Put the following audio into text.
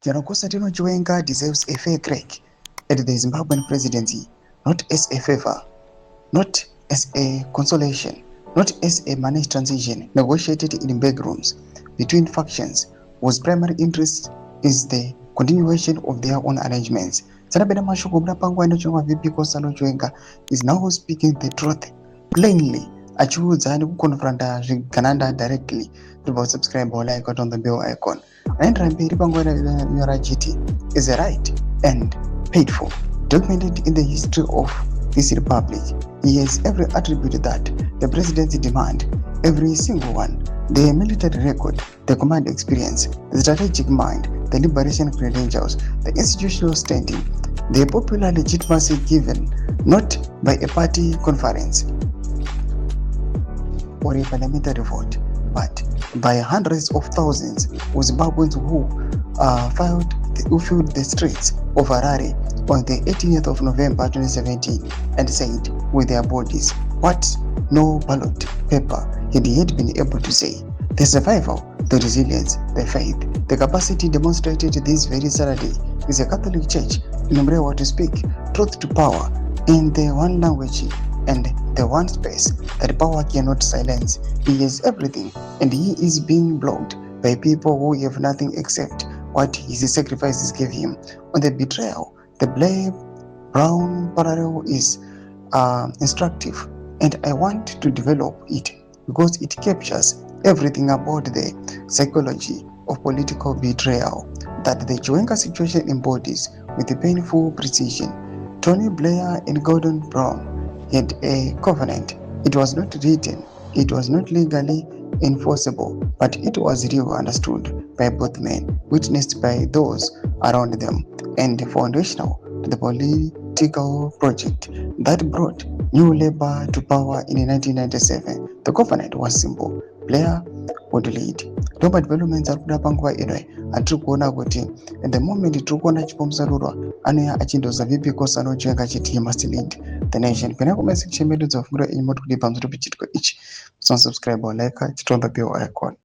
General Chiwenga deserves a fair crack at the Zimbabwean presidency, not as a favor, not as a consolation, not as a managed transition negotiated in backrooms between factions whose primary interest is the continuation of their own arrangements. Sanabena Mashoko Mnapango and VP Kosalo Chiwenga is now speaking the truth plainly. Achiudza nekukonfronta zvigananda directly. About subscribe or like on the bell icon. And Rampiri Pangwara Yorajiti is a right and painful, documented in the history of this republic. He has every attribute that the presidency demand, every single one: the military record, the command experience, the strategic mind, the liberation credentials, the institutional standing, the popular legitimacy given not by a party conference or a parliamentary vote, but by hundreds of thousands of Zimbabweans who filled the streets of Harare on the 18th of November 2017 and said with their bodies what no ballot paper had yet been able to say. The survival, the resilience, the faith, the capacity demonstrated this very Saturday is a Catholic Church in Mrewa to speak truth to power in the one language and the one space that power cannot silence. He has everything, and he is being blocked by people who have nothing except what his sacrifices gave him. On the betrayal, the Blair Brown parallel is instructive, and I want to develop it because it captures everything about the psychology of political betrayal that the Chiwenga situation embodies with a painful precision. Tony Blair and Gordon Brown had a covenant. It was not written, it was not legally enforceable, but it was real, understood by both men, witnessed by those around them, and foundational to the political project that brought New Labour to power in 1997. The covenant was simple: Blair would lead. Global developments are panguva ino atiri kuona kuti at the moment tiri kuona chipomusarurwa anouya achindoza VP Kosano Chiwenga chiti he must lead the nation. Pena kumasection medu dzavhungura iyi moti kuti pamusoro pechitiko ichi, subscribe or like chitomba bell icon.